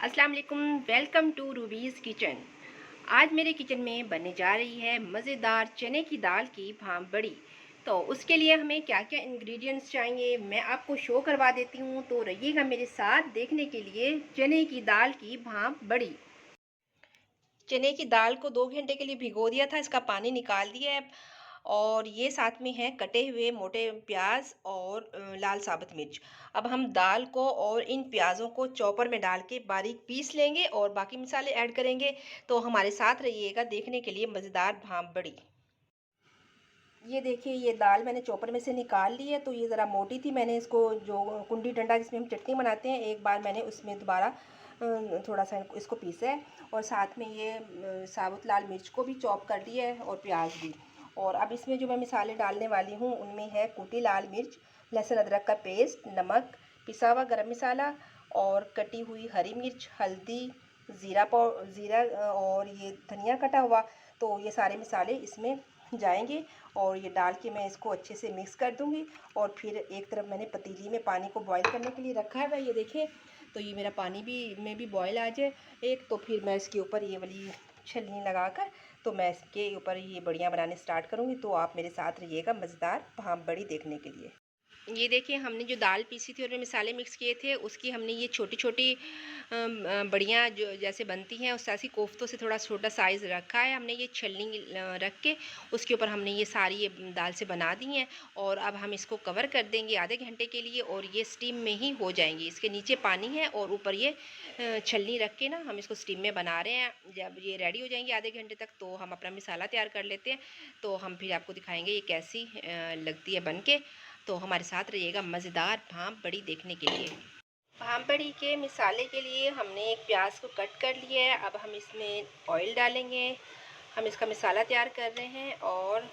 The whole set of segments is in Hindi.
अस्सलाम वालेकुम, वेलकम टू रूबीज़ किचन। आज मेरे किचन में बनने जा रही है मज़ेदार चने की दाल की भाप बड़ी। तो उसके लिए हमें क्या क्या इंग्रेडिएंट्स चाहिए मैं आपको शो करवा देती हूँ, तो रहिएगा मेरे साथ देखने के लिए चने की दाल की भाप बड़ी। चने की दाल को 2 घंटे के लिए भिगो दिया था, इसका पानी निकाल दिया है। और ये साथ में है कटे हुए मोटे प्याज और लाल साबुत मिर्च। अब हम दाल को और इन प्याज़ों को चॉपर में डाल के बारीक पीस लेंगे और बाकी मसाले ऐड करेंगे। तो हमारे साथ रहिएगा देखने के लिए मज़ेदार भाप बड़ी। ये देखिए, ये दाल मैंने चॉपर में से निकाल ली है। तो ये ज़रा मोटी थी, मैंने इसको जो कुंडी डंडा जिसमें हम चटनी बनाते हैं, एक बार मैंने उसमें दोबारा थोड़ा सा इसको पीसा है। और साथ में ये साबुत लाल मिर्च को भी चॉप कर दिया है और प्याज भी। और अब इसमें जो मैं मिसाले डालने वाली हूँ उनमें है कुटी लाल मिर्च, लहसुन अदरक का पेस्ट, नमक, पिसा हुआ गरम मसाला और कटी हुई हरी मिर्च, हल्दी, ज़ीरा और ये धनिया कटा हुआ। तो ये सारे मिसाले इसमें जाएंगे और ये डाल के मैं इसको अच्छे से मिक्स कर दूंगी। और फिर एक तरफ मैंने पतीली में पानी को बॉईल करने के लिए रखा है। ये देखें, तो ये मेरा पानी भी बॉईल आ जाए एक, तो फिर मैं इसके ऊपर ये वाली छलनी लगाकर तो मैं इसके ऊपर ये बड़ियाँ बनाने स्टार्ट करूँगी। तो आप मेरे साथ रहिएगा मज़ेदार भाप बड़ी देखने के लिए। ये देखिए, हमने जो दाल पीसी थी और मसाले मिक्स किए थे उसकी हमने ये छोटी छोटी बड़ियाँ जो जैसे बनती हैं उस ऐसी कोफ्तों से थोड़ा छोटा साइज़ रखा है हमने। ये छलनी रख के उसके ऊपर हमने ये सारी ये दाल से बना दी हैं। और अब हम इसको कवर कर देंगे आधे घंटे के लिए और ये स्टीम में ही हो जाएंगी। इसके नीचे पानी है और ऊपर ये छलनी रख के ना हम इसको स्टीम में बना रहे हैं। जब ये रेडी हो जाएंगे आधे घंटे तक तो हम अपना मसाला तैयार कर लेते हैं। तो हम फिर आपको दिखाएंगे ये कैसी लगती है बन के। तो हमारे साथ रहिएगा मज़ेदार भाप बड़ी देखने के लिए। भाप बड़ी के मिसाले के लिए हमने एक प्याज को कट कर लिया है। अब हम इसमें ऑयल डालेंगे। हम इसका मिसाला तैयार कर रहे हैं और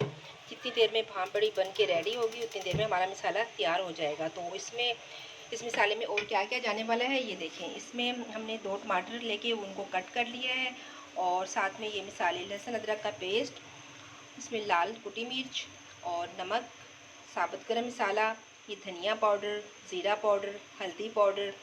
जितनी देर में भाप बड़ी बन के रेडी होगी उतनी देर में हमारा मिसाला तैयार हो जाएगा। तो इसमें इस मिसाले में और क्या क्या जाने वाला है ये देखें। इसमें हमने 2 टमाटर लेके उनको कट कर लिया है और साथ में ये मिसाले लहसुन अदरक का पेस्ट, इसमें लाल कुटी मिर्च और नमक, साबुत गरम मसाला, ये धनिया पाउडर, ज़ीरा पाउडर, हल्दी पाउडर,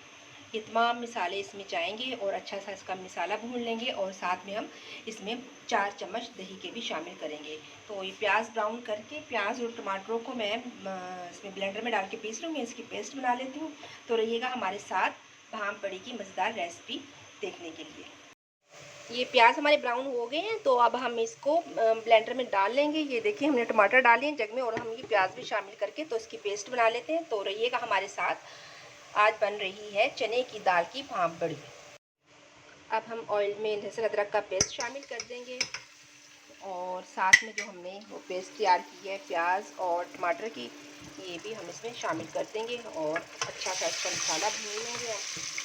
ये तमाम मिसाले इसमें जाएंगे और अच्छा सा इसका मिसाला भून लेंगे। और साथ में हम इसमें 4 चम्मच दही के भी शामिल करेंगे। तो ये प्याज ब्राउन करके प्याज और टमाटरों को मैं इसमें ब्लेंडर में डाल के पीस लूँगी, इसकी पेस्ट बना लेती हूँ। तो रहिएगा हमारे साथ भाप बड़ी की मज़ेदार रेसिपी देखने के लिए। ये प्याज हमारे ब्राउन हो गए हैं तो अब हम इसको ब्लेंडर में डाल लेंगे। ये देखिए, हमने टमाटर डाले हैं जग में और हम ये प्याज भी शामिल करके तो इसकी पेस्ट बना लेते हैं। तो रहिएगा हमारे साथ। आज बन रही है चने की दाल की भाप बड़ी। अब हम ऑयल में लहसुन अदरक का पेस्ट शामिल कर देंगे और साथ में जो हमने वो पेस्ट तैयार की है प्याज और टमाटर की, ये भी हम इसमें शामिल कर देंगे और अच्छा सा इसका मसाला भून लेंगे हम।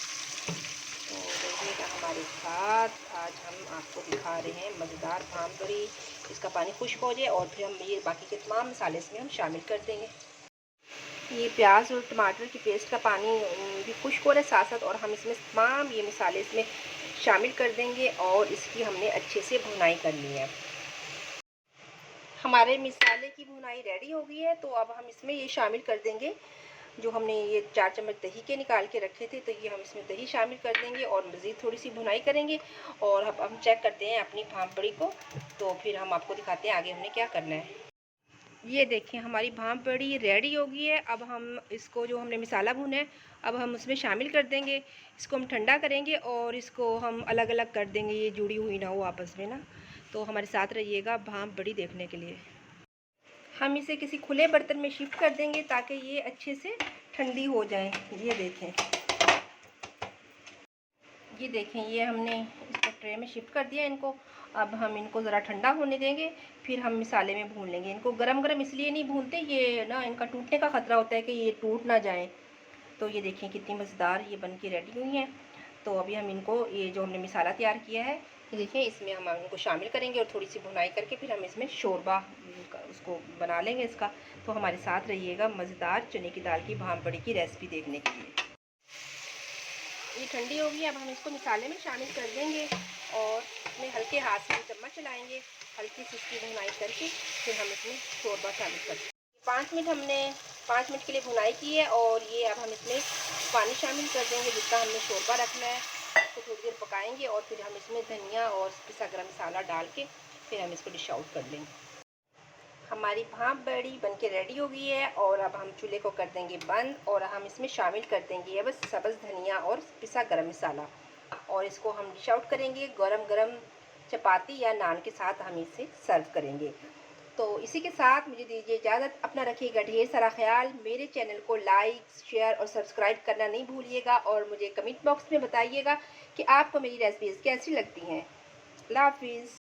तो रहिएगा हमारे साथ। आज हम आपको दिखा रहे हैं मज़ेदार भाप बड़ी। इसका पानी खुश्क हो जाए और फिर हम ये बाकी के तमाम मसाले इसमें हम शामिल कर देंगे। ये प्याज और टमाटर की पेस्ट का पानी भी खुश्क हो रहा है साथ साथ, और हम इसमें तमाम ये मसाले इसमें शामिल कर देंगे और इसकी हमने अच्छे से भुनाई करनी है। हमारे मसाले की भुनाई रेडी हो गई है। तो अब हम इसमें ये शामिल कर देंगे जो हमने ये 4 चम्मच दही के निकाल के रखे थे। तो ये हम इसमें दही शामिल कर देंगे और मज़ीद थोड़ी सी भुनाई करेंगे। और अब हम चेक करते हैं अपनी भाप बड़ी को, तो फिर हम आपको दिखाते हैं आगे हमने क्या करना है। ये देखिए, हमारी भाप बड़ी रेडी हो गई है। अब हम इसको जो हमने मसाला भुना है अब हम उसमें शामिल कर देंगे। इसको हम ठंडा करेंगे और इसको हम अलग अलग कर देंगे, ये जुड़ी हुई ना हो आपस में ना। तो हमारे साथ रहिएगा भाप बड़ी देखने के लिए। हम इसे किसी खुले बर्तन में शिफ्ट कर देंगे ताकि ये अच्छे से ठंडी हो जाए। ये देखें, ये हमने इसको ट्रे में शिफ्ट कर दिया इनको। अब हम इनको ज़रा ठंडा होने देंगे, फिर हम मिसाले में भून लेंगे। इनको गरम गरम इसलिए नहीं भूनते, ये ना इनका टूटने का ख़तरा होता है कि ये टूट ना जाए। तो ये देखिए कितनी मज़ेदार ये बन के रेडी हुई हैं। तो अभी हम इनको ये जो हमने मिसाला तैयार किया है ये देखिए इसमें हम इनको शामिल करेंगे और थोड़ी सी भुनाई करके फिर हम इसमें शोरबा उसको बना लेंगे इसका। तो हमारे साथ रहिएगा मज़ेदार चने की दाल की भाप बड़ी की रेसिपी देखने के लिए। ये ठंडी होगी, अब हम इसको मिसाले में शामिल कर देंगे और इसमें हल्के हाथ से चम्मच चलाएंगे, हल्की सी इसकी भुनाई करके फिर हम इसमें शोरबा शामिल करते हैं। 5 मिनट के लिए भुनाई की है और ये अब हम इसमें पानी शामिल कर देंगे जितना हमने शोरबा रखना है। इसको थोड़ी देर पकाएंगे और फिर हम इसमें धनिया और पिसा गरम मसाला डाल के फिर हम इसको डिश आउट कर लेंगे। हमारी भाप बड़ी बनके रेडी हो गई है और अब हम चूल्हे को कर देंगे बंद और हम इसमें शामिल कर देंगे बस सब्ज़ धनिया और पिसा गरम मसाला और इसको हम डिश आउट करेंगे। गरम गरम चपाती या नान के साथ हम इसे सर्व करेंगे। तो इसी के साथ मुझे दीजिए इजाज़त। अपना रखिएगा ढेर सारा ख्याल। मेरे चैनल को लाइक शेयर और सब्सक्राइब करना नहीं भूलिएगा और मुझे कमेंट बॉक्स में बताइएगा कि आपको मेरी रेसिपीज़ कैसी लगती हैं। अल्लाह हाफिज़।